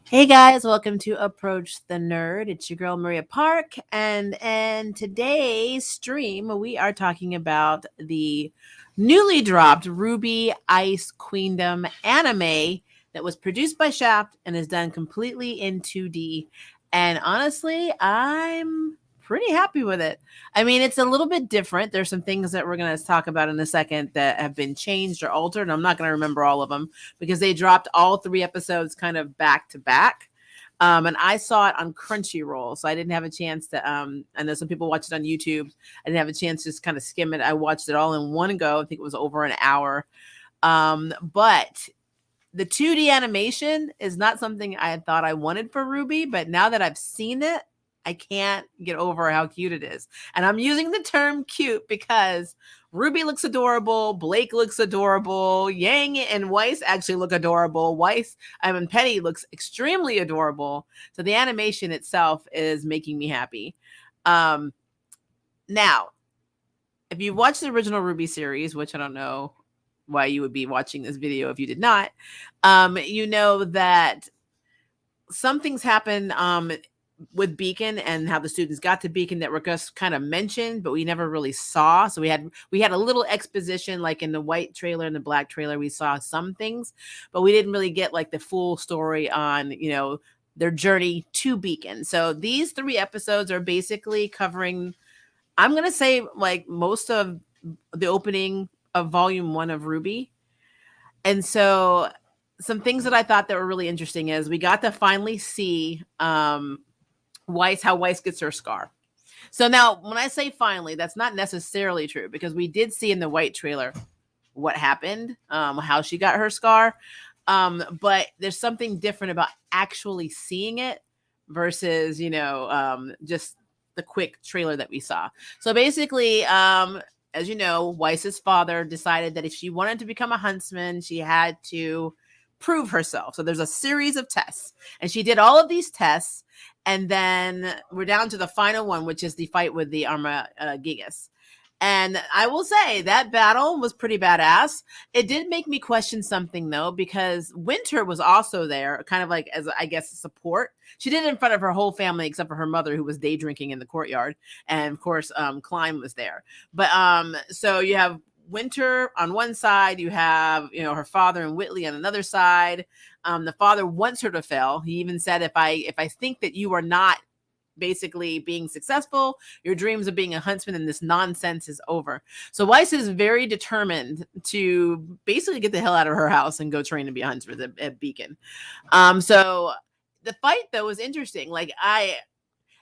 Hey guys, welcome to Approach the Nerd. It's your girl Maria Park, and in today's stream, we are talking about the newly dropped RWBY Ice Queendom anime that was produced by Shaft and is done completely in 2D. And honestly, I'm pretty happy with it. I mean, it's a little bit different. There's some things that we're going to talk about in a second that have been changed or altered, and I'm not going to remember all of them because they dropped all 3 episodes kind of back to back. And I saw it on Crunchyroll, so I didn't have a chance to. I know some people watch it on YouTube. I didn't have a chance to just kind of skim it. I watched it all in one go. I think it was over an hour. But the 2D animation is not something I thought I wanted for RWBY, but now that I've seen it, I can't get over how cute it is. And I'm using the term cute because RWBY looks adorable, Blake looks adorable, Yang and Weiss actually look adorable. Penny looks extremely adorable. So the animation itself is making me happy. Now, if you watched the original RWBY series, which I don't know why you would be watching this video if you did not, you know that some things happen with Beacon and how the students got to Beacon that were just kind of mentioned, but we never really saw. So we had a little exposition, like in the white trailer and the black trailer, we saw some things, but we didn't really get like the full story on, their journey to Beacon. So these 3 episodes are basically covering, I'm going to say, like most of the opening of volume 1 of RWBY. And so some things that I thought that were really interesting is we got to finally see Weiss, how Weiss gets her scar. So now when I say finally, that's not necessarily true because we did see in the white trailer what happened, how she got her scar. But there's something different about actually seeing it versus, just the quick trailer that we saw. So basically, as you know, Weiss's father decided that if she wanted to become a huntsman, she had to prove herself. So there's a series of tests, and she did all of these tests. And then we're down to the final one, which is the fight with the Gigas. And I will say that battle was pretty badass. It did make me question something, though, because Winter was also there, kind of like as, I guess, support. She did it in front of her whole family, except for her mother, who was day drinking in the courtyard. And, of course, Klein was there. But so you have Winter on one side, you have, her father and Whitley on another side. The father wants her to fail. He even said, if I think that you are not basically being successful, your dreams of being a huntsman and this nonsense is over. So Weiss is very determined to basically get the hell out of her house and go train to be a huntsman at Beacon. So the fight, though, was interesting.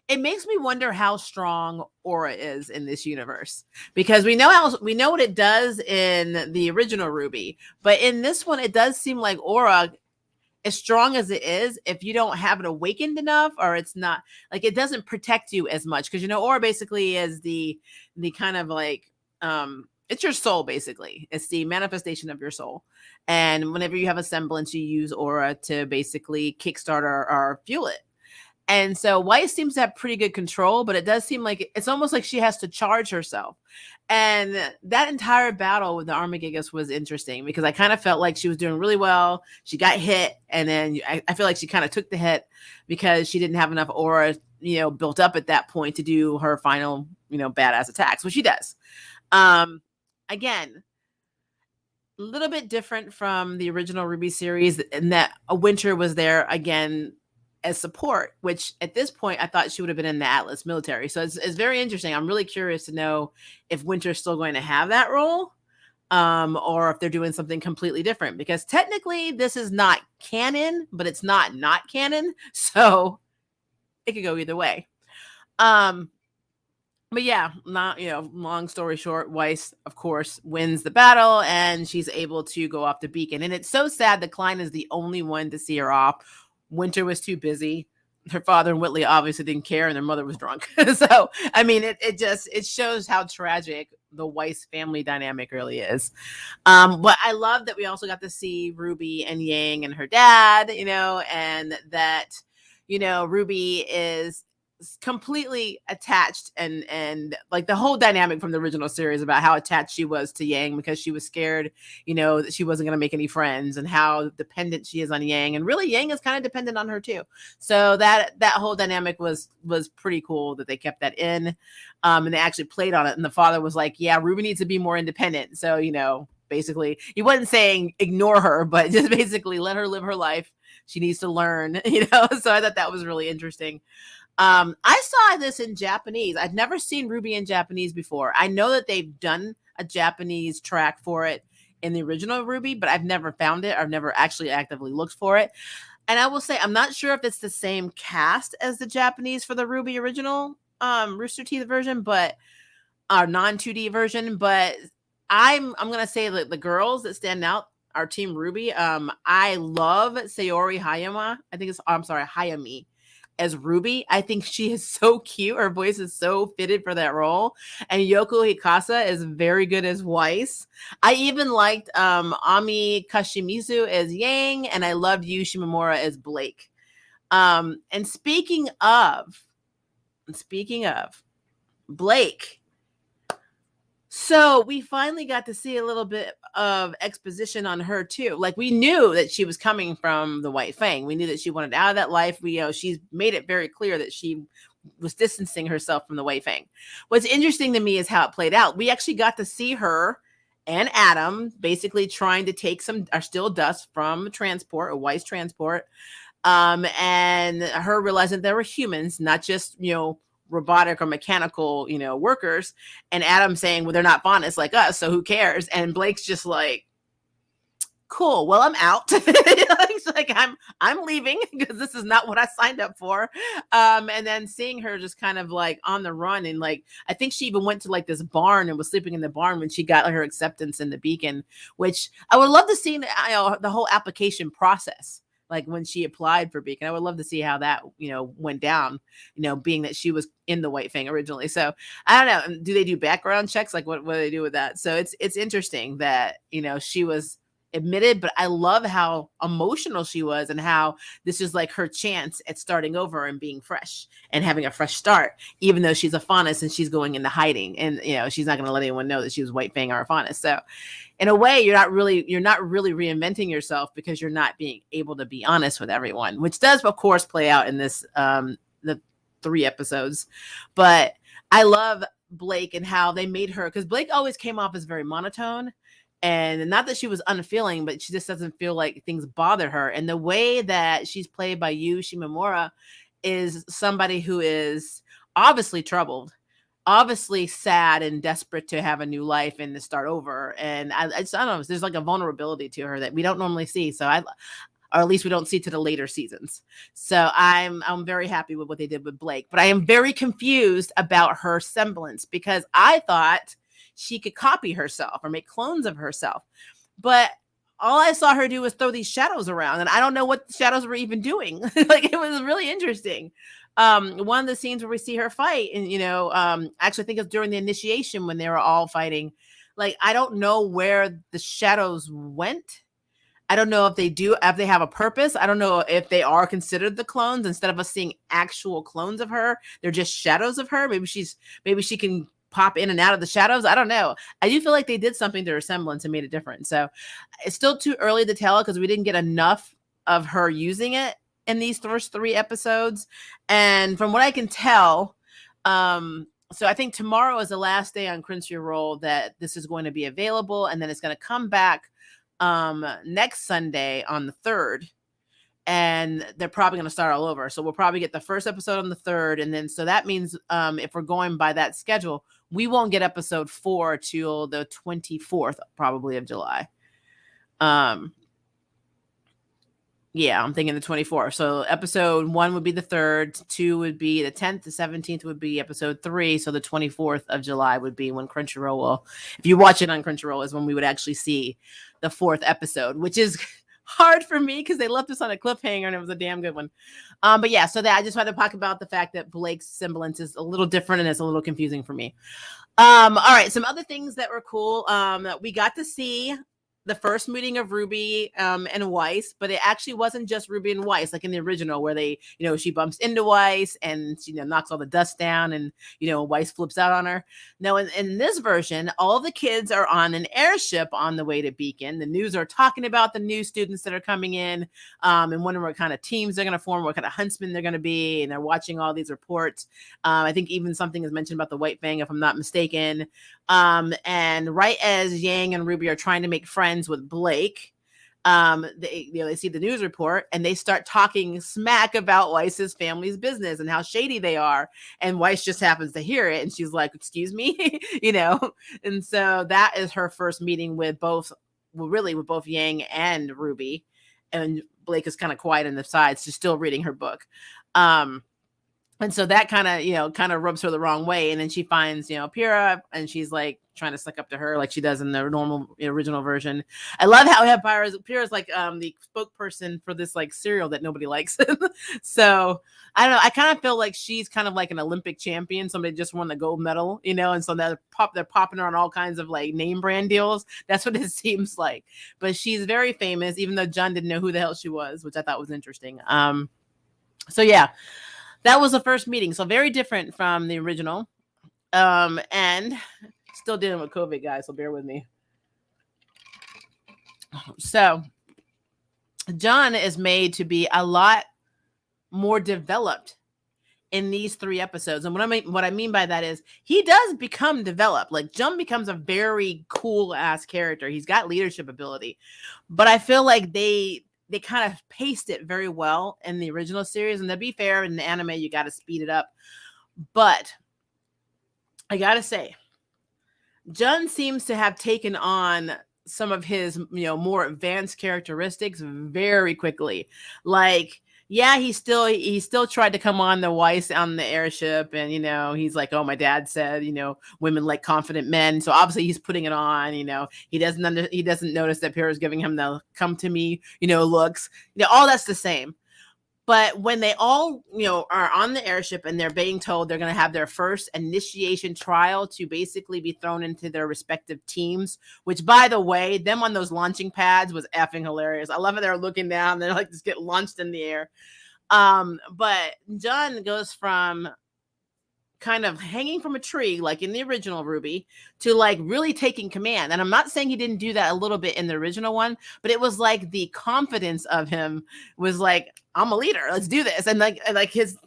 It makes me wonder how strong Aura is in this universe, because we know what it does in the original RWBY, but in this one, it does seem like Aura, as strong as it is, if you don't have it awakened enough, or it's not like it doesn't protect you as much, because Aura basically is the kind of like it's your soul. Basically, it's the manifestation of your soul, and whenever you have a semblance, you use Aura to basically kickstart or fuel it. And so Weiss seems to have pretty good control, but it does seem like it's almost like she has to charge herself. And that entire battle with the Armagigas was interesting because I kind of felt like she was doing really well. She got hit, and then I feel like she kind of took the hit because she didn't have enough aura, built up at that point to do her final, badass attacks, which she does. Again, a little bit different from the original RWBY series, in that a Winter was there again as support, which at this point I thought she would have been in the Atlas military. So it's very interesting. I'm really curious to know if Winter's still going to have that role, or if they're doing something completely different, because technically this is not canon, but it's not canon. So it could go either way. But yeah, long story short, Weiss, of course, wins the battle and she's able to go off to Beacon. And it's so sad that Klein is the only one to see her off. Winter was too busy. Her father and Whitley obviously didn't care, and their mother was drunk. So, I mean, it shows how tragic the Weiss family dynamic really is. But I love that we also got to see RWBY and Yang and her dad, and that, RWBY is completely attached, and like the whole dynamic from the original series about how attached she was to Yang because she was scared, that she wasn't going to make any friends, and how dependent she is on Yang, and really Yang is kind of dependent on her too. So that whole dynamic was pretty cool that they kept that in, and they actually played on it. And the father was like, "Yeah, RWBY needs to be more independent." So basically, he wasn't saying ignore her, but just basically let her live her life. She needs to learn, So I thought that was really interesting. I saw this in Japanese. I'd never seen RWBY in Japanese before. I know that they've done a Japanese track for it in the original RWBY, but I've never found it. I've never actually actively looked for it. And I will say, I'm not sure if it's the same cast as the Japanese for the RWBY original Rooster Teeth version, but our non-2D version. But I'm gonna say that the girls that stand out are Team RWBY. I love Sayori Hayama. Hayami as RWBY. I think she is so cute. Her voice is so fitted for that role. And Yoko Hikasa is very good as Weiss. I even liked Ami Kashimizu as Yang, and I loved Yu Shimamura as Blake. And speaking of Blake, so we finally got to see a little bit of exposition on her too. Like, we knew that she was coming from the White Fang. We knew that she wanted out of that life. She's made it very clear that she was distancing herself from the White Fang. What's interesting to me is how it played out. We actually got to see her and Adam basically trying to take some still dust from a Weiss transport, and her realizing there were humans, not just robotic or mechanical, workers, and Adam saying, well, they're not Faunus like us, so who cares? And Blake's just like, cool, well, I'm out. He's like, I'm leaving because this is not what I signed up for. And then seeing her just kind of like on the run, and like, I think she even went to like this barn and was sleeping in the barn when she got her acceptance in the Beacon, which I would love to see the whole application process. Like when she applied for Beacon, I would love to see how that, went down, being that she was in the White Fang originally. So I don't know. Do they do background checks? Like what do they do with that? So it's interesting that, she was admitted, but I love how emotional she was and how this is like her chance at starting over and being fresh and having a fresh start, even though she's a Faunus and she's going into hiding, and she's not going to let anyone know that she was White Fang or a Faunus. So in a way, you're not really reinventing yourself because you're not being able to be honest with everyone, which does of course play out in this the 3 episodes. But I love Blake and how they made her, because Blake always came off as very monotone. And not that she was unfeeling, but she just doesn't feel like things bother her. And the way that she's played by Yu Shimamura is somebody who is obviously troubled, obviously sad and desperate to have a new life and to start over. And I don't know, there's like a vulnerability to her that we don't normally see. So or at least we don't see to the later seasons. So I'm very happy with what they did with Blake, but I am very confused about her semblance, because I thought she could copy herself or make clones of herself. But all I saw her do was throw these shadows around, and I don't know what the shadows were even doing. Like, it was really interesting. One of the scenes where we see her fight, and I actually think it's during the initiation when they were all fighting. Like, I don't know where the shadows went. I don't know if they have a purpose. I don't know if they are considered the clones. Instead of us seeing actual clones of her, they're just shadows of her. Maybe she can pop in and out of the shadows. I don't know. I do feel like they did something to her semblance and made it different. So it's still too early to tell, because we didn't get enough of her using it in these first 3 episodes. And from what I can tell, so I think tomorrow is the last day on Crunchyroll that this is going to be available, and then it's going to come back next Sunday on the 3rd. And they're probably going to start all over. So we'll probably get the first episode on the 3rd. And then, so that means if we're going by that schedule, we won't get episode 4 till the 24th, probably, of July. Yeah, I'm thinking the 24th. So episode 1 would be the 3rd, 2 would be the 10th, the 17th would be episode 3. So the 24th of July would be when Crunchyroll will, if you watch it on Crunchyroll, is when we would actually see the 4th episode, which is hard for me because they left us on a cliffhanger and it was a damn good one. But yeah, so that I just wanted to talk about the fact that Blake's semblance is a little different and it's a little confusing for me. All right, some other things that were cool. We got to see the first meeting of RWBY and Weiss, but it actually wasn't just RWBY and Weiss, like in the original, where they, she bumps into Weiss and she, knocks all the dust down, and Weiss flips out on her. No, in this version, all the kids are on an airship on the way to Beacon. The news are talking about the new students that are coming in, and wondering what kind of teams they're going to form, what kind of huntsmen they're going to be, and they're watching all these reports. I think even something is mentioned about the White Fang, if I'm not mistaken. And right as Yang and RWBY are trying to make friends with Blake, they see the news report and they start talking smack about Weiss's family's business and how shady they are. And Weiss just happens to hear it, and she's like, "Excuse me," And so that is her first meeting with both Yang and RWBY. And Blake is kind of quiet on the sides. She's still reading her book. And so that kind of rubs her the wrong way. And then she finds, Pyrrha, and she's like trying to suck up to her like she does in the original version. I love how Pyrrha's like the spokesperson for this like cereal that nobody likes. So I don't know. I kind of feel like she's kind of like an Olympic champion. Somebody just won the gold medal, and so they're popping her on all kinds of like name brand deals. That's what it seems like. But she's very famous, even though John didn't know who the hell she was, which I thought was interesting. So yeah. That was the first meeting. So very different from the original. And still dealing with COVID, guys, so bear with me. So John is made to be a lot more developed in these 3 episodes. And what I mean by that is he does become developed. Like John becomes a very cool ass character. He's got leadership ability. But I feel like they kind of paced it very well in the original series. And to be fair, in the anime, you got to speed it up. But I got to say, Jun seems to have taken on some of his, more advanced characteristics very quickly. Like, yeah, he still tried to come on the Weiss on the airship, and he's like, "Oh, my dad said, women like confident men." So obviously he's putting it on. He doesn't notice that Pyrrha's giving him the "come to me," looks. All that's the same. But when they all, are on the airship and they're being told they're going to have their first initiation trial to basically be thrown into their respective teams, which, by the way, them on those launching pads was effing hilarious. I love it. They're looking down. They're like just get launched in the air. But John goes from kind of hanging from a tree, like in the original RWBY, to like really taking command. And I'm not saying he didn't do that a little bit in the original one, but it was like the confidence of him was like, "I'm a leader. Let's do this." And like his,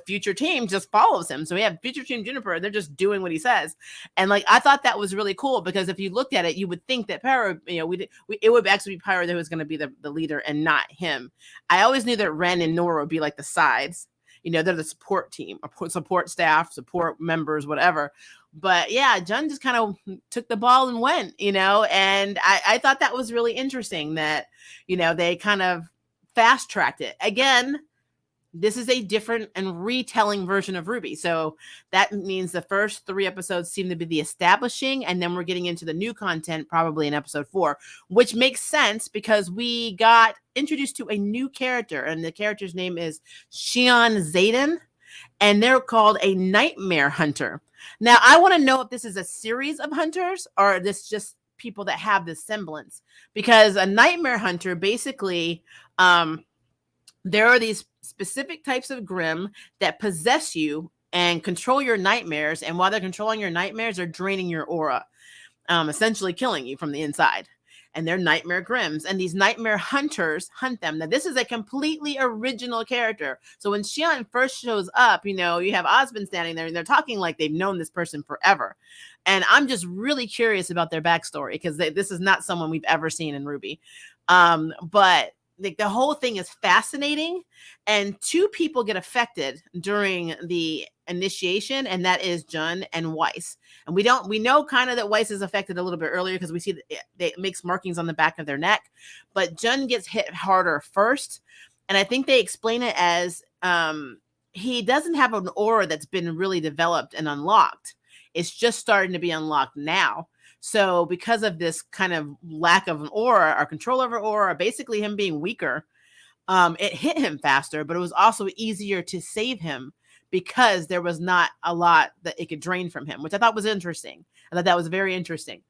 future team just follows him. So we have future team Juniper. They're just doing what he says. And like, I thought that was really cool, because if you looked at it, you would think that Pyra, it would actually be Pyra that was going to be the leader and not him. I always knew that Ren and Nora would be like the sides. They're the support team, support staff, support members, whatever. But yeah, Jun just kind of took the ball and went, and I thought that was really interesting that, they kind of fast tracked it. Again, this is a different and retelling version of RWBY. So that means the first 3 episodes seem to be the establishing, and then we're getting into the new content probably in episode 4, which makes sense because we got introduced to a new character, and the character's name is Shion Zayden, and they're called a nightmare hunter. Now, I want to know if this is a series of hunters or this just people that have this semblance, because a nightmare hunter basically, there are these specific types of Grimm that possess you and control your nightmares. And while they're controlling your nightmares, they're draining your aura, essentially killing you from the inside. And they're nightmare Grimms. And these nightmare hunters hunt them. Now, this is a completely original character. So when Shion first shows up, you have Osmond standing there and they're talking like they've known this person forever. And I'm just really curious about their backstory, because this is not someone we've ever seen in RWBY. But the whole thing is fascinating, and 2 people get affected during the initiation, and that is Jun and Weiss. And we know kind of that Weiss is affected a little bit earlier because we see that it makes markings on the back of their neck, but Jun gets hit harder first. And I think they explain it as he doesn't have an aura that's been really developed and unlocked. It's just starting to be unlocked now. So because of this kind of lack of an aura or control over aura, basically him being weaker, it hit him faster, but it was also easier to save him because there was not a lot that it could drain from him, which I thought was interesting. I thought that was very interesting.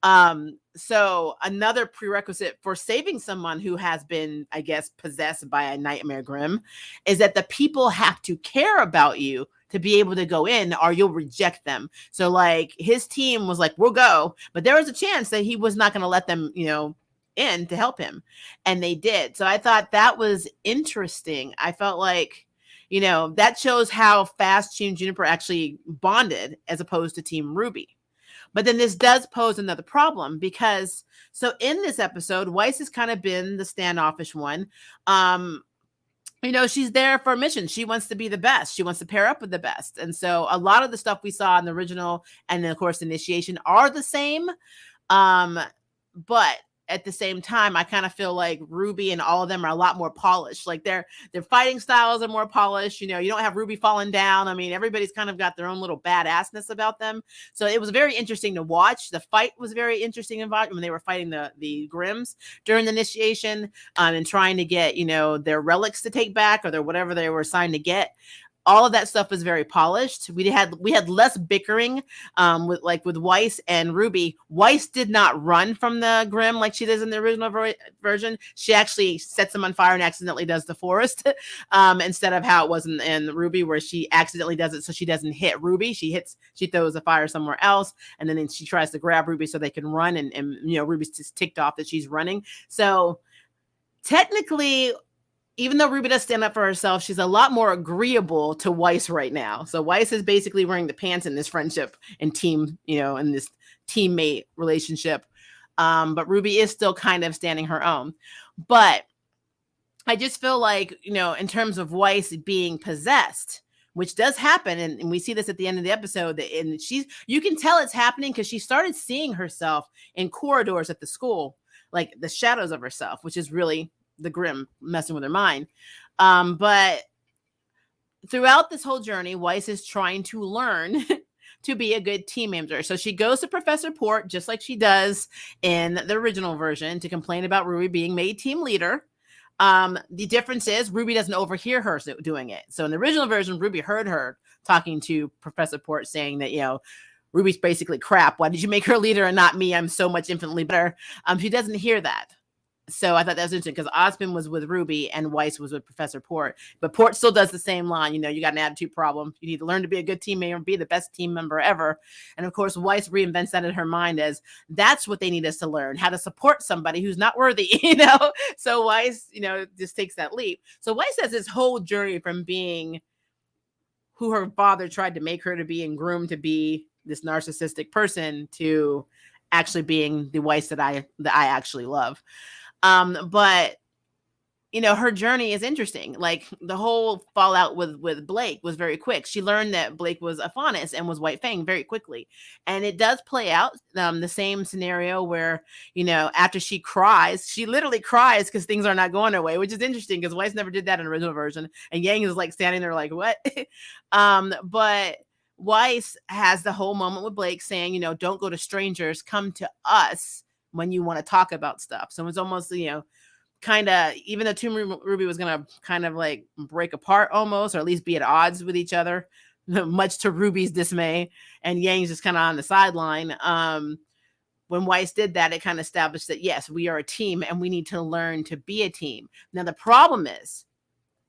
So another prerequisite for saving someone who has been, I guess, possessed by a nightmare Grimm is that the people have to care about you to be able to go in, or you'll reject them. So like his team was like, we'll go, but there was a chance that he was not going to let them, in to help him. And they did. So I thought that was interesting. I felt like, that shows how fast Team Juniper actually bonded as opposed to Team RWBY. But then this does pose another problem because so in this episode, Weiss has kind of been the standoffish one. She's there for a mission. She wants to be the best. She wants to pair up with the best. And so a lot of the stuff we saw in the original and then of course Initiation are the same. But at the same time, I kind of feel like RWBY and all of them are a lot more polished. Like their fighting styles are more polished. You don't have RWBY falling down. I mean, everybody's kind of got their own little badassness about them. So it was very interesting to watch. The fight was very interesting when they were fighting the Grimms during the Initiation and trying to get, their relics to take back or their whatever they were assigned to get. All of that stuff was very polished. We had less bickering with Weiss and RWBY. Weiss did not run from the Grimm like she does in the original version. She actually sets them on fire and accidentally does the forest instead of how it was in RWBY, where she accidentally does it so she doesn't hit RWBY. She throws the fire somewhere else, and then she tries to grab RWBY so they can run, and RWBY's just ticked off that she's running. So technically, even though RWBY does stand up for herself, she's a lot more agreeable to Weiss right now. So Weiss is basically wearing the pants in this friendship and team, in this teammate relationship. But RWBY is still kind of standing her own. But I just feel like, in terms of Weiss being possessed, which does happen, and we see this at the end of the episode, and you can tell it's happening because she started seeing herself in corridors at the school, like the shadows of herself, which is really the Grimm messing with her mind. But throughout this whole journey, Weiss is trying to learn to be a good team manager. So she goes to Professor Port, just like she does in the original version, to complain about RWBY being made team leader. The difference is RWBY doesn't overhear her doing it. So in the original version, RWBY heard her talking to Professor Port saying that, RWBY's basically crap. Why did you make her leader and not me? I'm so much infinitely better. She doesn't hear that. So I thought that was interesting because Osmond was with RWBY and Weiss was with Professor Port. But Port still does the same line. You got an attitude problem. You need to learn to be a good teammate and be the best team member ever. And of course, Weiss reinvents that in her mind as that's what they need us to learn, how to support somebody who's not worthy, So Weiss, just takes that leap. So Weiss has this whole journey from being who her father tried to make her to be and groomed to be this narcissistic person to actually being the Weiss that I actually love. But her journey is interesting. Like the whole fallout with Blake was very quick. She learned that Blake was a Faunus and was White Fang very quickly. And it does play out the same scenario where, after she cries, she literally cries because things are not going her way, which is interesting because Weiss never did that in the original version. And Yang is like standing there like, what? But Weiss has the whole moment with Blake saying, don't go to strangers, come to us when you want to talk about stuff. So it's almost, kind of, even though Team RWBY was going to kind of like break apart almost, or at least be at odds with each other, much to RWBY's dismay, and Yang's just kind of on the sideline. When Weiss did that, it kind of established that, yes, we are a team and we need to learn to be a team. Now, the problem is,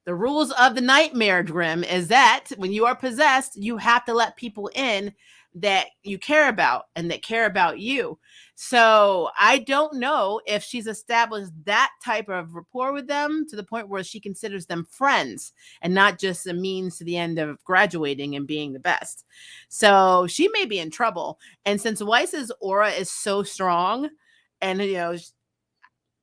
the rules of the Nightmare Grimm is that when you are possessed, you have to let people in that you care about and that care about you. So I don't know if she's established that type of rapport with them to the point where she considers them friends and not just a means to the end of graduating and being the best. So she may be in trouble. And since Weiss's aura is so strong and,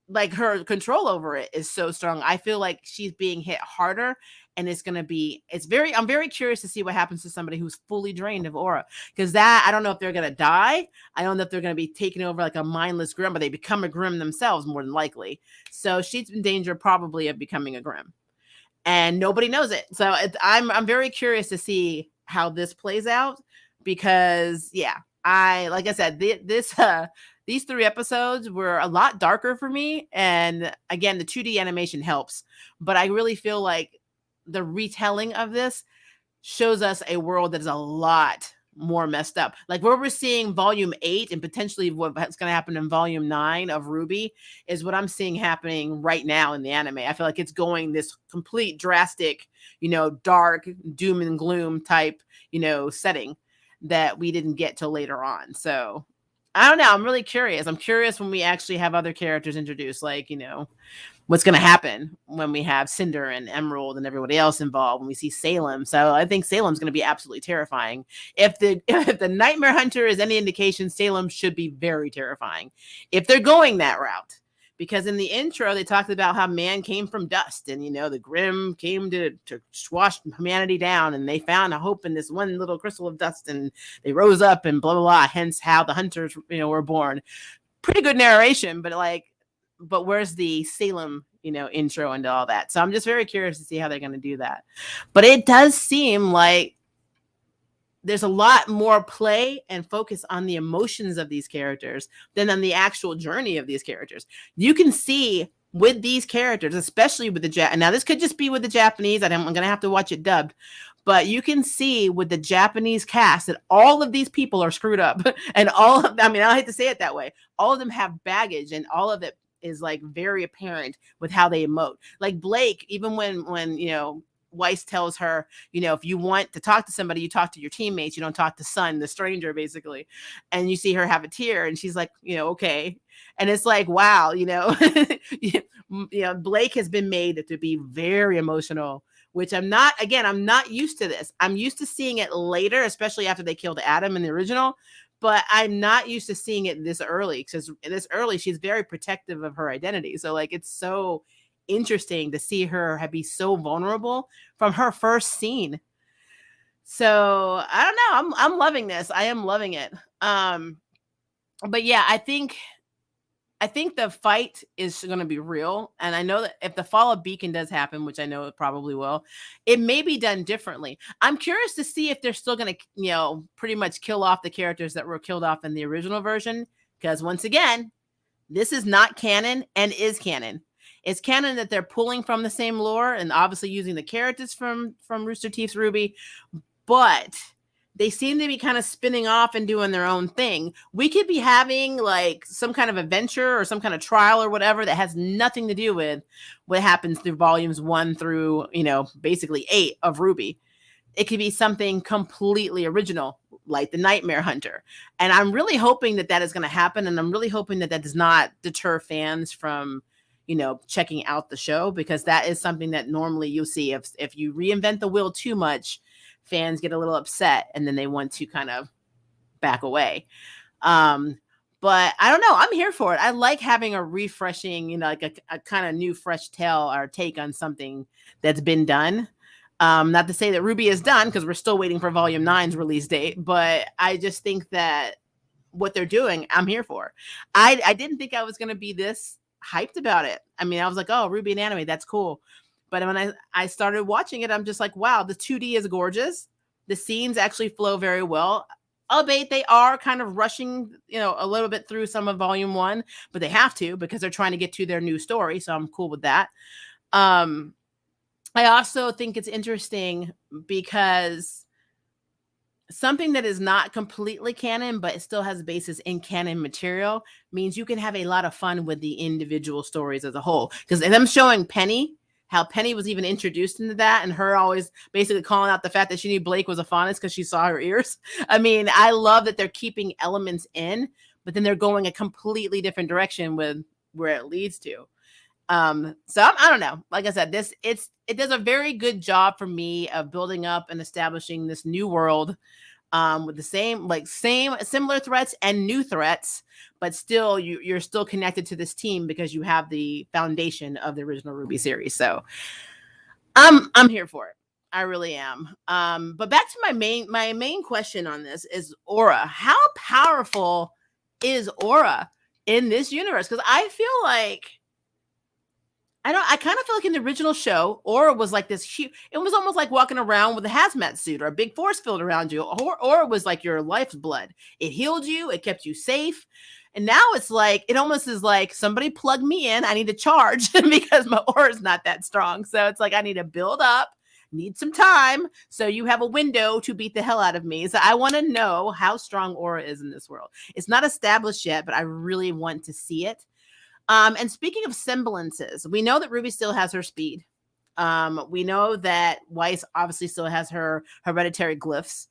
like her control over it is so strong, I feel like she's being hit harder, and I'm very curious to see what happens to somebody who's fully drained of aura, because I don't know if they're going to die. I don't know if they're going to be taken over like a mindless Grimm, but they become a Grimm themselves more than likely. So she's in danger probably of becoming a Grimm, and nobody knows it. So I'm very curious to see how this plays out, because like I said, these 3 episodes were a lot darker for me. And again, the 2D animation helps, but I really feel like the retelling of this shows us a world that is a lot more messed up. Like where we're seeing volume 8 and potentially what's going to happen in volume 9 of RWBY is what I'm seeing happening right now in the anime. I feel like it's going this complete drastic, dark doom and gloom type, setting that we didn't get till later on. So I don't know. I'm really curious. I'm curious when we actually have other characters introduced, like, what's going to happen when we have Cinder and Emerald and everybody else involved, when we see Salem. So I think Salem's going to be absolutely terrifying. If the Nightmare Hunter is any indication, Salem should be very terrifying if they're going that route. Because in the intro, they talked about how man came from dust and, the Grimm came to squash humanity down, and they found a hope in this one little crystal of dust, and they rose up and blah, blah, blah. Hence how the hunters, were born. Pretty good narration, but where's the Salem, intro into all that? So I'm just very curious to see how they're going to do that. But it does seem like there's a lot more play and focus on the emotions of these characters than on the actual journey of these characters. You can see with these characters, especially with now this could just be with the Japanese. I'm going to have to watch it dubbed. But you can see with the Japanese cast that all of these people are screwed up. And I hate to say it that way. All of them have baggage, and all of it is like very apparent with how they emote. Like Blake, even when Weiss tells her, if you want to talk to somebody, you talk to your teammates, you don't talk to Sun, the stranger, basically. And you see her have a tear, and she's like, okay. And it's like, wow, Blake has been made to be very emotional, which I'm not used to this. I'm used to seeing it later, especially after they killed Adam in the original. But I'm not used to seeing it this early, because this early, she's very protective of her identity. So like, it's so interesting to see her be so vulnerable from her first scene. So I don't know. I'm loving this. I am loving it. But yeah, I think the fight is going to be real. And I know that if the fall of Beacon does happen, which I know it probably will, it may be done differently. I'm curious to see if they're still going to, pretty much kill off the characters that were killed off in the original version. Because once again, this is not canon and is canon. It's canon that they're pulling from the same lore and obviously using the characters from Rooster Teeth's RWBY, but they seem to be kind of spinning off and doing their own thing. We could be having like some kind of adventure or some kind of trial or whatever that has nothing to do with what happens through volumes 1 through, basically 8 of RWBY. It could be something completely original, like the Nightmare Hunter. And I'm really hoping that is going to happen. And I'm really hoping that does not deter fans from, checking out the show, because that is something that normally you'll see. If you reinvent the wheel too much, fans get a little upset and then they want to kind of back away. But I don't know. I'm here for it. I like having a refreshing, like a kind of new fresh tale or take on something that's been done. Not to say that RWBY is done, because we're still waiting for Volume 9's release date, but I just think that what they're doing, I'm here for. I didn't think I was going to be this hyped about it. I mean, I was like, oh, RWBY and anime, that's cool. But when I started watching it, I'm just like, wow, the 2D is gorgeous. The scenes actually flow very well. Albeit they are kind of rushing, a little bit through some of Volume 1, but they have to, because they're trying to get to their new story. So I'm cool with that. I also think it's interesting because something that is not completely canon, but it still has a basis in canon material, means you can have a lot of fun with the individual stories as a whole. Because them showing Penny, how Penny was even introduced into that, and her always basically calling out the fact that she knew Blake was a faunus because she saw her ears. I mean, I love that they're keeping elements in, but then they're going a completely different direction with where it leads to. So I don't know. Like I said, it does a very good job for me of building up and establishing this new world, with the similar threats and new threats, but still you're still connected to this team because you have the foundation of the original RWBY series. So I'm here for it. I really am. But back to my main question on this is Aura. How powerful is Aura in this universe? Because I feel like I kind of feel like in the original show, Aura was like this huge, it was almost like walking around with a hazmat suit or a big force field around you. Aura was like your life's blood. It healed you. It kept you safe. And now it's like, it almost is like somebody plug me in. I need to charge because my aura is not that strong. So it's like, I need to build up, need some time. So you have a window to beat the hell out of me. So I want to know how strong Aura is in this world. It's not established yet, but I really want to see it. And speaking of semblances, we know that Ruby still has her speed. We know that Weiss obviously still has her hereditary glyphs.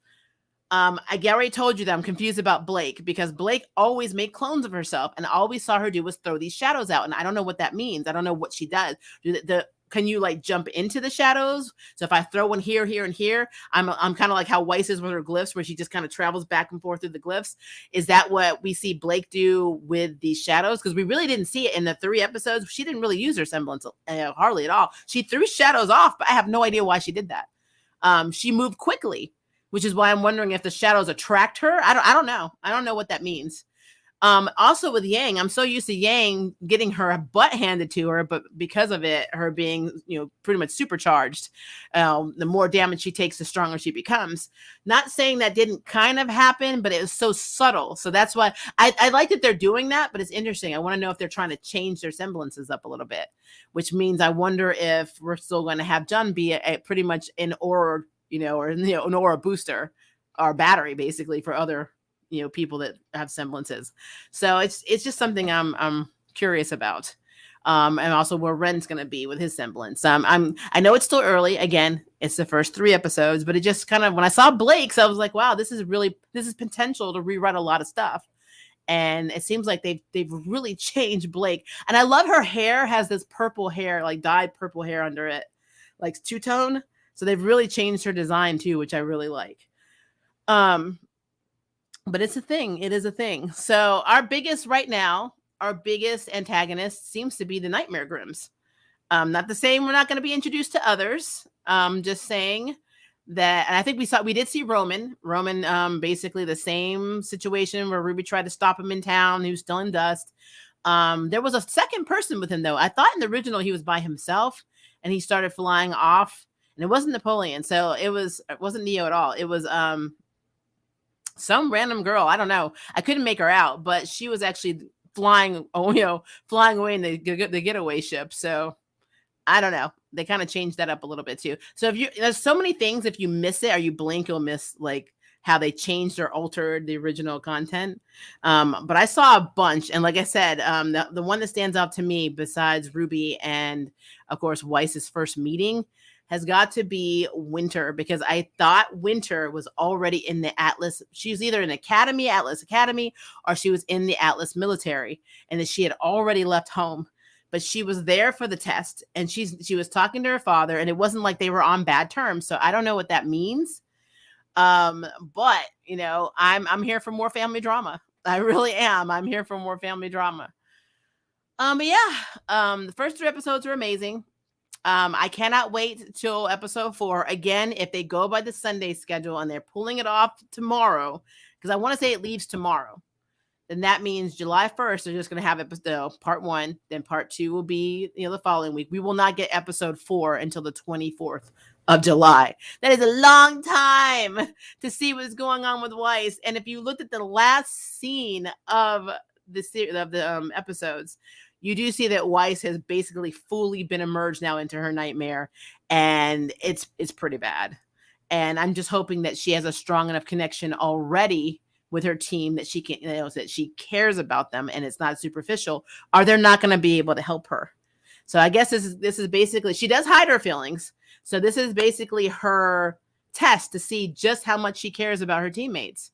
I already told you that I'm confused about Blake, because Blake always made clones of herself, and all we saw her do was throw these shadows out. And I don't know what that means. I don't know what she does. Can you like jump into the shadows? So if I throw one here, here, and here, I'm kind of like how Weiss is with her glyphs, where she just kind of travels back and forth through the glyphs. Is that what we see Blake do with these shadows? Because we really didn't see it in the 3 episodes. She didn't really use her semblance hardly at all. She threw shadows off, but I have no idea why she did that. She moved quickly, which is why I'm wondering if the shadows attract her. I don't know. I don't know what that means. Also with Yang, I'm so used to Yang getting her butt handed to her, but because of it, her being, pretty much supercharged, the more damage she takes, the stronger she becomes. Not saying that didn't kind of happen, but it was so subtle. So that's why I like that they're doing that, but it's interesting. I want to know if they're trying to change their semblances up a little bit, which means I wonder if we're still going to have Jun be a pretty much an aura, an aura booster or battery basically for other people that have semblances. So it's just something I'm curious about. And also where Ren's going to be with his semblance. I know it's still early. Again, it's the first 3 episodes, but it just kind of, when I saw Blake's, I was like, wow, this is potential to rewrite a lot of stuff. And it seems like they've really changed Blake. And I love her hair has this purple hair, like dyed purple hair under it, like two-tone. So they've really changed her design too, which I really like. But it's a thing. It is a thing. So our biggest antagonist seems to be the Nightmare Grimms. Not the same. We're not going to be introduced to others. Just saying that. And I think we did see Roman. Basically the same situation where Ruby tried to stop him in town. He was still in dust. There was a second person with him though. I thought in the original he was by himself and he started flying off, and it wasn't Napoleon. So it wasn't Neo at all. It was, some random girl. I don't know. I couldn't make her out, but she was actually flying away in the getaway ship. So I don't know. They kind of changed that up a little bit too. So there's so many things. If you miss it or you blink, you'll miss like how they changed or altered the original content. But I saw a bunch, and like I said, the one that stands out to me besides Ruby and of course Weiss's first meeting has got to be Winter, because I thought Winter was already in the Atlas. She was either in Atlas Academy, or she was in the Atlas military, and that she had already left home. But she was there for the test, and she was talking to her father, and it wasn't like they were on bad terms. So I don't know what that means. But I'm here for more family drama. I really am. I'm here for more family drama. But yeah, the first 3 episodes were amazing. I cannot wait till episode 4. Again, if they go by the Sunday schedule and they're pulling it off tomorrow, because I want to say it leaves tomorrow, then that means July 1st, they're just going to have episode part 1. Then part 2 will be, the following week. We will not get episode 4 until the 24th of July. That is a long time to see what's going on with Weiss. And if you looked at the last scene of the episodes, you do see that Weiss has basically fully been emerged now into her nightmare, and it's pretty bad. And I'm just hoping that she has a strong enough connection already with her team that she can, that she cares about them and it's not superficial, or they're not going to be able to help her. So I guess this is basically, she does hide her feelings. So this is basically her test to see just how much she cares about her teammates.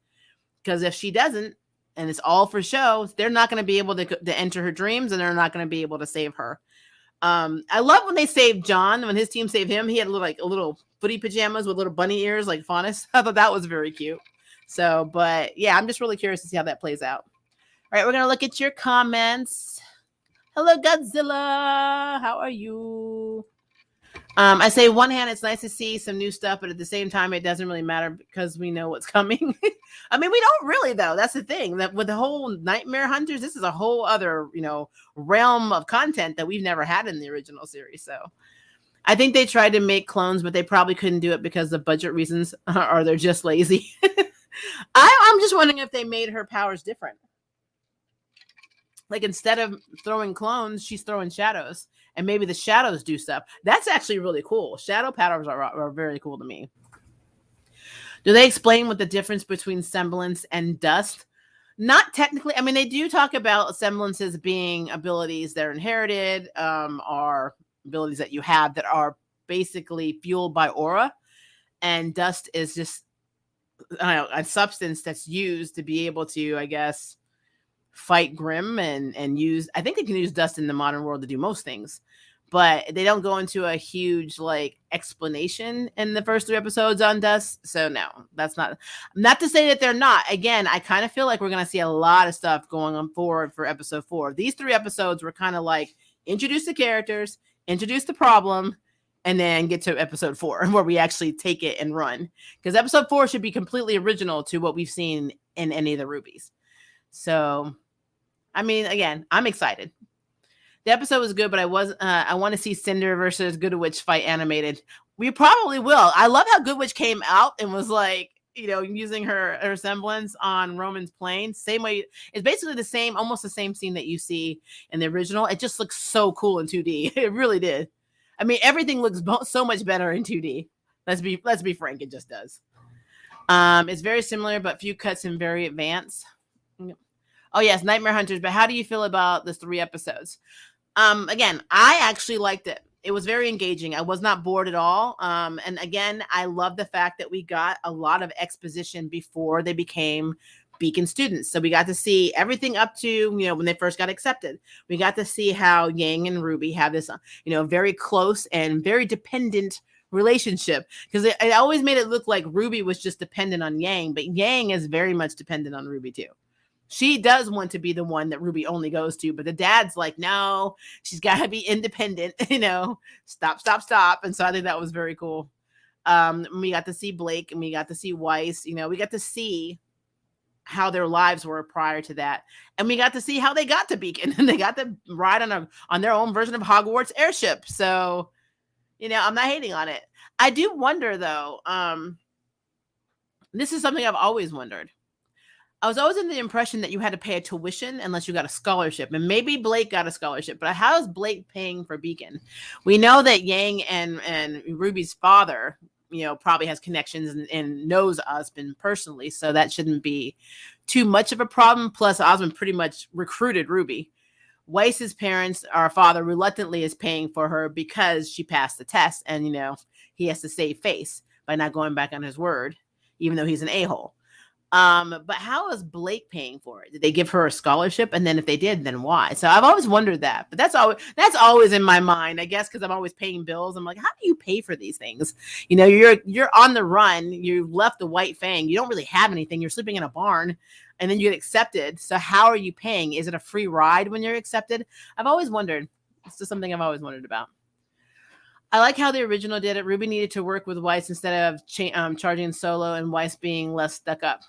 Because if she doesn't, and it's all for show, they're not going to be able to enter her dreams, and they're not going to be able to save her. I love when they saved John. When his team saved him, he had a little footy pajamas with little bunny ears like Faunus. I thought that was very cute. So, but yeah, I'm just really curious to see how that plays out. All right, we're going to look at your comments. Hello, Godzilla. How are you? I say one hand, it's nice to see some new stuff, but at the same time, it doesn't really matter because we know what's coming. I mean, we don't really, though. That's the thing. That with the whole Nightmare Hunters, this is a whole other, realm of content that we've never had in the original series. So I think they tried to make clones, but they probably couldn't do it because of budget reasons, or they're just lazy. I'm just wondering if they made her powers different. Like instead of throwing clones, she's throwing shadows. and maybe the shadows do stuff. That's actually really cool. Shadow powers are very cool to me. Do they explain what the difference between semblance and dust? Not technically. I mean, they do talk about semblances being abilities that are inherited, or abilities that you have that are basically fueled by aura, and dust is just, I don't know, a substance that's used to be able to, I guess, fight Grimm and use. I think they can use dust in the modern world to do most things, but they don't go into a huge like explanation in the first 3 episodes on dust. So no, that's not to say that they're not. Again, I kind of feel like we're going to see a lot of stuff going on forward for episode 4. These 3 episodes were kind of like introduce the characters, introduce the problem, and then get to episode 4 where we actually take it and run, because episode 4 should be completely original to what we've seen in any of the RWBYs. So I mean, again, I'm excited. The episode was good, but I want to see Cinder versus Good Witch fight animated. We probably will. I love how Good Witch came out and was like, using her semblance on Roman's plane. Same way. It's basically the same, almost the same scene that you see in the original. It just looks so cool in 2D. It really did. I mean, everything looks so much better in 2D. Let's be frank. It just does. It's very similar, but few cuts and very advanced. Oh yes, Nightmare Hunters. But how do you feel about the 3 episodes? Again, I actually liked it. It was very engaging. I was not bored at all. And again, I love the fact that we got a lot of exposition before they became Beacon students. So we got to see everything up to, when they first got accepted. We got to see how Yang and RWBY have this, very close and very dependent relationship, because it always made it look like RWBY was just dependent on Yang, but Yang is very much dependent on RWBY too. She does want to be the one that RWBY only goes to, but the dad's like, no, she's got to be independent, stop. And so I think that was very cool. We got to see Blake and we got to see Weiss, we got to see how their lives were prior to that. And we got to see how they got to Beacon, and they got to ride on their own version of Hogwarts airship. So, I'm not hating on it. I do wonder though, this is something I've always wondered. I was always under the impression that you had to pay a tuition unless you got a scholarship, and maybe Blake got a scholarship, but how is Blake paying for Beacon? We know that Yang and RWBY's father, probably has connections and knows Osmond personally, so that shouldn't be too much of a problem. Plus, Osmond pretty much recruited RWBY. Weiss's parents, our father, reluctantly is paying for her because she passed the test, and he has to save face by not going back on his word, even though he's an a-hole. But how is Blake paying for it? Did they give her a scholarship? And then if they did, then why? So I've always wondered that, but that's always in my mind, I guess, because I'm always paying bills. I'm like, how do you pay for these things? You're on the run. You left the White Fang. You don't really have anything. You're sleeping in a barn, and then you get accepted. So how are you paying? Is it a free ride when you're accepted? I've always wondered. It's just something I've always wondered about. I like how the original did it. RWBY needed to work with Weiss instead of charging solo, and Weiss being less stuck up.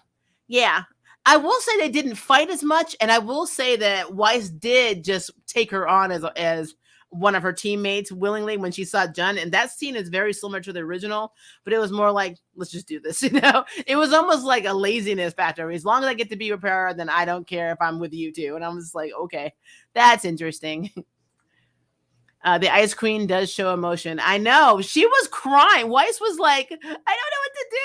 Yeah, I will say they didn't fight as much, and I will say that Weiss did just take her on as one of her teammates willingly when she saw Jun, and that scene is very similar to the original, but it was more like, let's just do this, It was almost like a laziness factor. As long as I get to be with her, then I don't care if I'm with you too, and I'm just like, okay, that's interesting. The Ice Queen does show emotion. I know. She was crying. Weiss was like, I don't know what to do.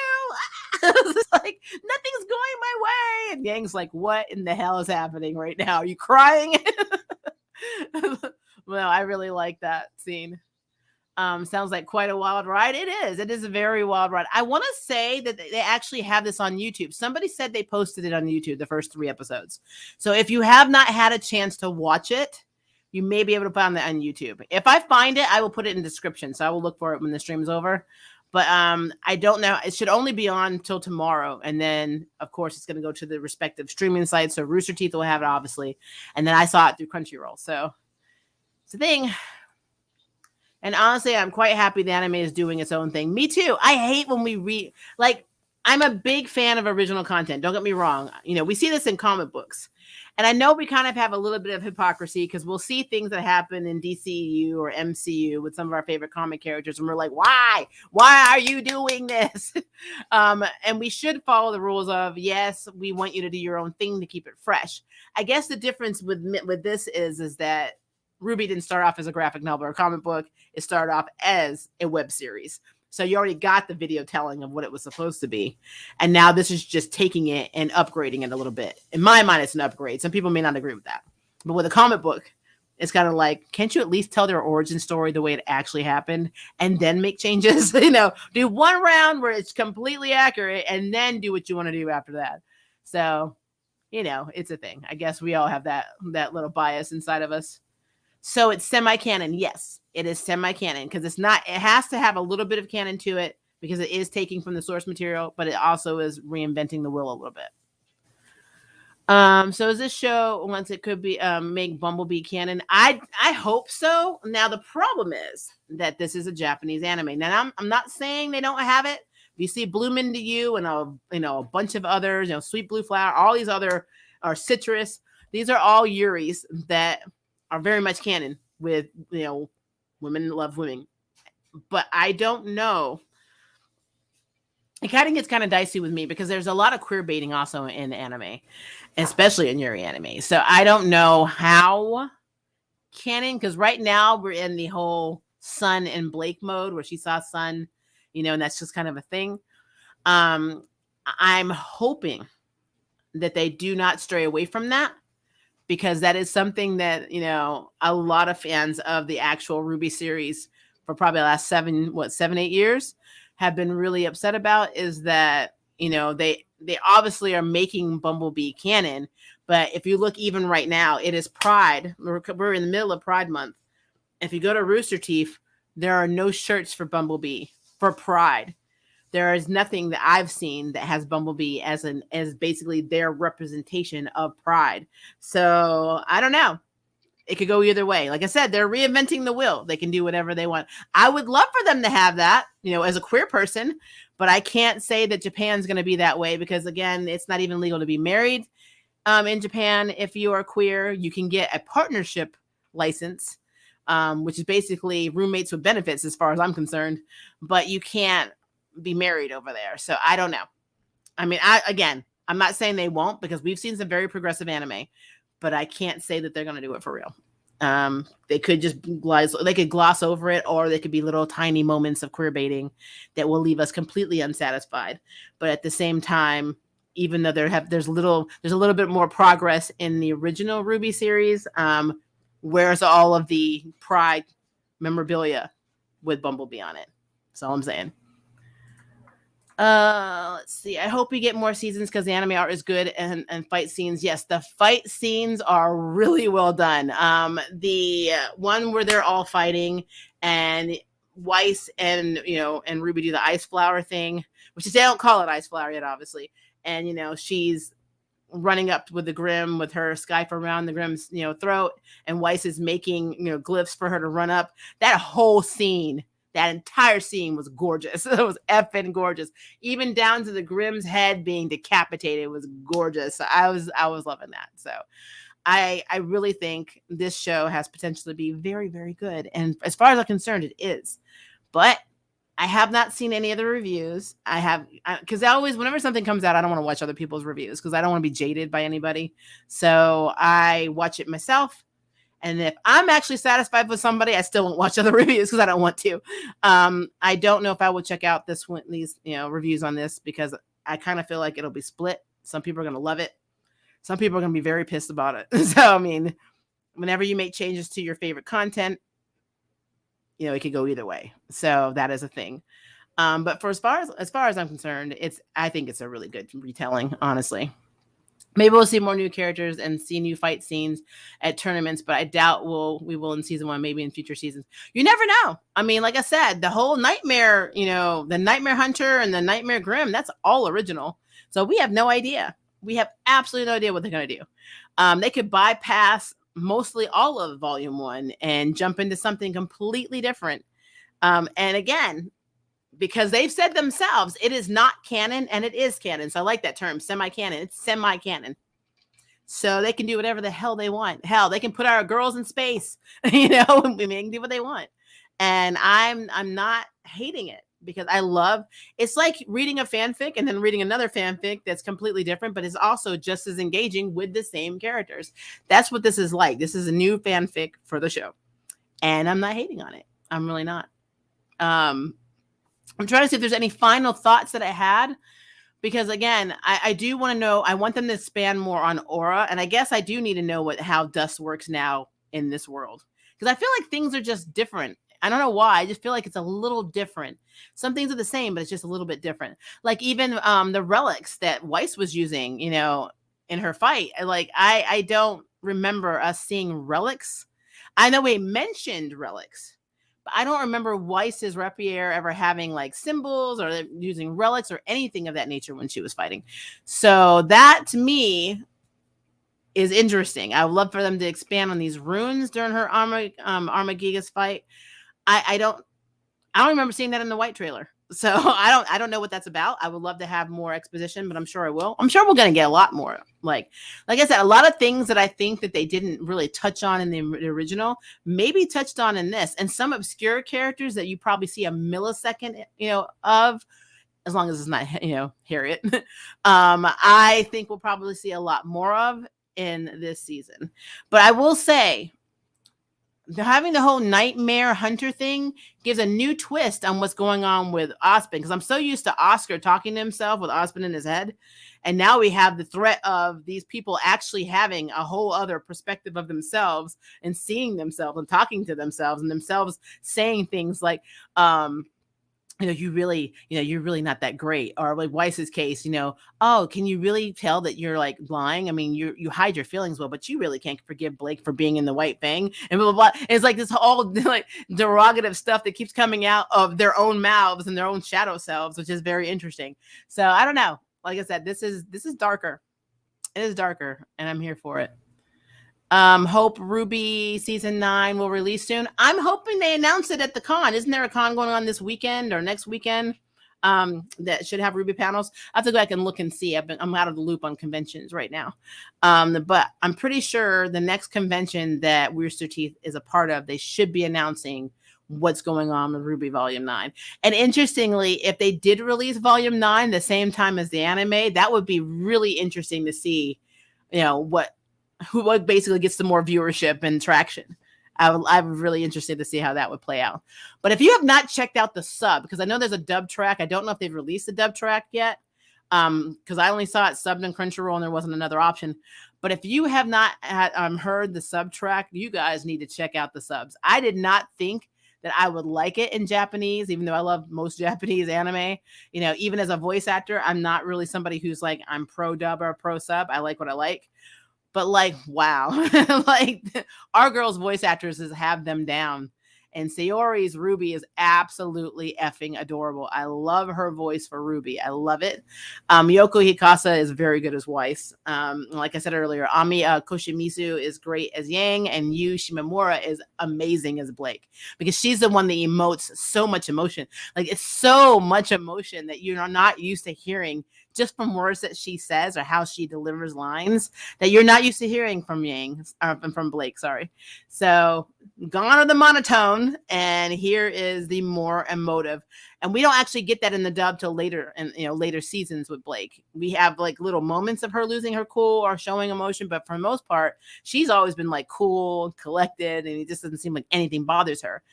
It's like, nothing's going my way. And Yang's like, what in the hell is happening right now? Are you crying? Well, I really like that scene. Sounds like quite a wild ride. It is. It is a very wild ride. I want to say that they actually have this on YouTube. Somebody said they posted it on YouTube, the first 3 episodes. So if you have not had a chance to watch it, you may be able to find that on YouTube. If I find it, I will put it in the description. So I will look for it when the stream's over. But I don't know. It should only be on till tomorrow. And then, of course, it's going to go to the respective streaming sites. So Rooster Teeth will have it, obviously. And then I saw it through Crunchyroll. So it's a thing. And honestly, I'm quite happy the anime is doing its own thing. Me too. I hate when we read. I'm a big fan of original content. Don't get me wrong. We see this in comic books. And I know we kind of have a little bit of hypocrisy because we'll see things that happen in DCU or MCU with some of our favorite comic characters. And we're like, why? Why are you doing this? And we should follow the rules of, yes, we want you to do your own thing to keep it fresh. I guess the difference with this is that RWBY didn't start off as a graphic novel or comic book. It started off as a web series. So you already got the video telling of what it was supposed to be. And now this is just taking it and upgrading it a little bit. In my mind, it's an upgrade. Some people may not agree with that. But with a comic book, it's kind of like, can't you at least tell their origin story the way it actually happened and then make changes? Do one round where it's completely accurate and then do what you want to do after that. So, it's a thing. I guess we all have that little bias inside of us. So it's semi-canon. Yes, it is semi-canon because it has to have a little bit of canon to it because it is taking from the source material, but it also is reinventing the wheel a little bit. So is this show once it could be make Bumblebee canon? I hope so. Now the problem is that this is a Japanese anime. Now I'm not saying they don't have it. You see Bloom Into You and a bunch of others, Sweet Blue Flower, all these other are Citrus. These are all Yuris that are very much canon with women love women. But I don't know. It kind of gets kind of dicey with me because there's a lot of queer baiting also in anime, especially in Yuri anime. So I don't know how canon, because right now we're in the whole Sun and Blake mode where she saw Sun, and that's just kind of a thing. I'm hoping that they do not stray away from that because that is something that, a lot of fans of the actual RWBY series for probably the last 7-8 years have been really upset about is that, they obviously are making Bumblebee canon. But if you look even right now, it is Pride. We're in the middle of Pride Month. If you go to Rooster Teeth, there are no shirts for Bumblebee for Pride. There is nothing that I've seen that has Bumblebee as basically their representation of Pride. So I don't know. It could go either way. Like I said, they're reinventing the wheel. They can do whatever they want. I would love for them to have that, as a queer person, but I can't say that Japan's going to be that way because, again, it's not even legal to be married in Japan. If you are queer, you can get a partnership license, which is basically roommates with benefits as far as I'm concerned, but you can't be married over there. So I don't know. I mean, I'm not saying they won't because we've seen some very progressive anime, but I can't say that they're going to do it for real. They could just gloss over it, or they could be little tiny moments of queer baiting that will leave us completely unsatisfied. But at the same time, even though there's a little bit more progress in the original RWBY series, where's all of the Pride memorabilia with Bumblebee on it? That's all I'm saying. Let's see. I hope we get more seasons because the anime art is good and fight scenes. Yes, the fight scenes are really well done. The one where they're all fighting and Weiss and and RWBY do the ice flower thing, which is, they don't call it ice flower yet, obviously. And she's running up with the Grim with her scarf around the Grim's throat, and Weiss is making glyphs for her to run up. That whole scene. That entire scene was gorgeous. It was effing gorgeous. Even down to the Grimm's head being decapitated was gorgeous. So I was loving that. So I really think this show has potential to be very, very good. And as far as I'm concerned, it is. But I have not seen any of the reviews. Because whenever something comes out, I don't want to watch other people's reviews because I don't want to be jaded by anybody. So I watch it myself. And if I'm actually satisfied with somebody, I still won't watch other reviews because I don't want to. I don't know if I will check out these reviews on this because I kind of feel like it'll be split. Some people are going to love it. Some people are going to be very pissed about it. So, I mean, whenever you make changes to your favorite content, it could go either way. So that is a thing. But for as far as I'm concerned, I think it's a really good retelling, honestly. Maybe we'll see more new characters and see new fight scenes at tournaments, but I doubt we will in season 1, maybe in future seasons. You never know. I mean, like I said, the whole Nightmare, the Nightmare Hunter and the Nightmare Grim, that's all original. So we have no idea. We have absolutely no idea what they're going to do. They could bypass mostly all of Volume 1 and jump into something completely different. And again, because they've said themselves, it is not canon and it is canon. So I like that term, semi-canon. It's semi-canon. So they can do whatever the hell they want. Hell, they can put our girls in space, and they can do what they want. And I'm not hating it because it's like reading a fanfic and then reading another fanfic that's completely different, but is also just as engaging with the same characters. That's what this is like. This is a new fanfic for the show, and I'm not hating on it. I'm really not. I'm trying to see if there's any final thoughts that I had, because again, I do want to know. I want them to expand more on Aura, and I guess I do need to know how Dust works now in this world, because I feel like things are just different. I don't know why. I just feel like it's a little different. Some things are the same, but it's just a little bit different. Like even the relics that Weiss was using, in her fight. Like I don't remember us seeing relics. I know we mentioned relics, but I don't remember Weiss's rapier ever having like symbols or using relics or anything of that nature when she was fighting. So that to me is interesting. I would love for them to expand on these runes during her Armagigas fight. I don't remember seeing that in the white trailer. So I don't know what that's about. I would love to have more exposition, but I'm sure I will. I'm sure we're going to get a lot more. Like I said, a lot of things that I think that they didn't really touch on in the original, maybe touched on in this, and some obscure characters that you probably see a millisecond, of, as long as it's not, Harriet. I think we'll probably see a lot more of in this season. But I will say, having the whole nightmare hunter thing gives a new twist on what's going on with Ospen, because I'm so used to Oscar talking to himself with Ospen in his head, and now we have the threat of these people actually having a whole other perspective of themselves and seeing themselves and talking to themselves and themselves saying things like, you're really not that great. Or like Weiss's case, oh, can you really tell that you're like lying? I mean, you hide your feelings well, but you really can't forgive Blake for being in the White Fang and blah, blah, blah. It's like this whole like derogative stuff that keeps coming out of their own mouths and their own shadow selves, which is very interesting. So I don't know. Like I said, this is darker. It is darker, and I'm here for it. Hope RWBY season 9 will release soon. I'm hoping they announce it at the con. Isn't there a con going on this weekend or next weekend that should have RWBY panels? I have to go back and look and see. I'm out of the loop on conventions right now. But I'm pretty sure the next convention that Rooster Teeth is a part of, they should be announcing what's going on with RWBY Volume 9. And interestingly, if they did release Volume 9 the same time as the anime, that would be really interesting to see, what basically gets the more viewership and traction. I'm really interested to see how that would play out. But if you have not checked out the sub, because I know there's a dub track, I don't know if they've released the dub track yet, because I only saw it subbed in Crunchyroll and there wasn't another option. But if you have not heard the sub track, you guys need to check out the subs. I did not think that I would like it in Japanese, even though I love most Japanese anime. Even as a voice actor, I'm not really somebody who's like, I'm pro dub or pro sub. I like what I like. But like, wow, like our girls' voice actresses have them down. And Sayori's RWBY is absolutely effing adorable. I love her voice for RWBY. I love it. Yoko Hikasa is very good as Weiss. Like I said earlier, Ami Koshimizu is great as Yang, and Yu Shimamura is amazing as Blake, because she's the one that emotes so much emotion. Like, it's so much emotion that you're not used to hearing just from words that she says or how she delivers lines that you're not used to hearing from from Blake. Sorry. So gone are the monotone, and here is the more emotive. And we don't actually get that in the dub till later, and later seasons with Blake. We have like little moments of her losing her cool or showing emotion, but for the most part, she's always been like cool, collected, and it just doesn't seem like anything bothers her.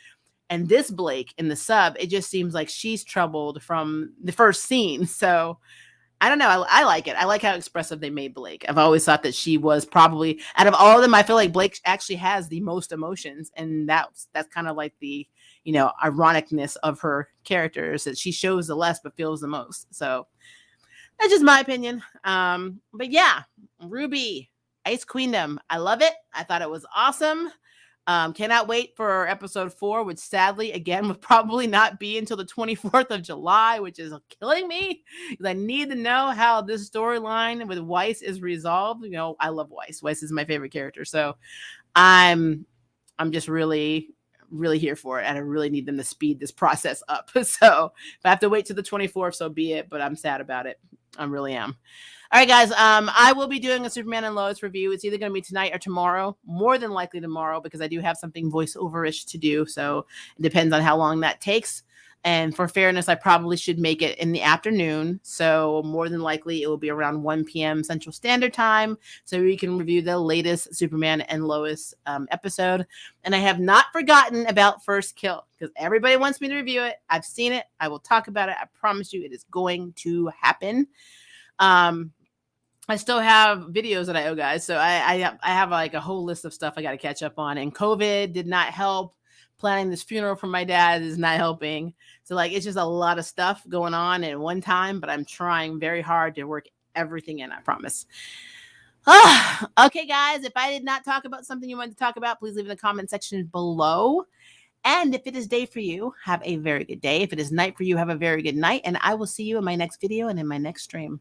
And this Blake in the sub, it just seems like she's troubled from the first scene. So I don't know. I like it. I like how expressive they made Blake. I've always thought that she was probably, out of all of them, I feel like Blake actually has the most emotions. And that's kind of like the, ironicness of her characters, that she shows the less but feels the most. So that's just my opinion. But yeah, RWBY, Ice Queendom. I love it. I thought it was awesome. Cannot wait for episode 4, which sadly, again, would probably not be until the 24th of July, which is killing me, because I need to know how this storyline with Weiss is resolved. I love Weiss. Weiss is my favorite character. So I'm just really, really here for it. And I really need them to speed this process up. So if I have to wait till the 24th, so be it. But I'm sad about it. I really am. All right, guys, I will be doing a Superman and Lois review. It's either going to be tonight or tomorrow, more than likely tomorrow, because I do have something voiceover-ish to do. So it depends on how long that takes. And for fairness, I probably should make it in the afternoon. So more than likely it will be around 1 p.m. Central Standard Time. So we can review the latest Superman and Lois episode. And I have not forgotten about First Kill because everybody wants me to review it. I've seen it. I will talk about it. I promise you it is going to happen. I still have videos that I owe, guys. So I have like a whole list of stuff I got to catch up on. And COVID did not help. Planning this funeral for my dad is not helping. So like, it's just a lot of stuff going on at one time, but I'm trying very hard to work everything in, I promise. Okay, guys, if I did not talk about something you wanted to talk about, please leave in the comment section below. And if it is day for you, have a very good day. If it is night for you, have a very good night. And I will see you in my next video and in my next stream.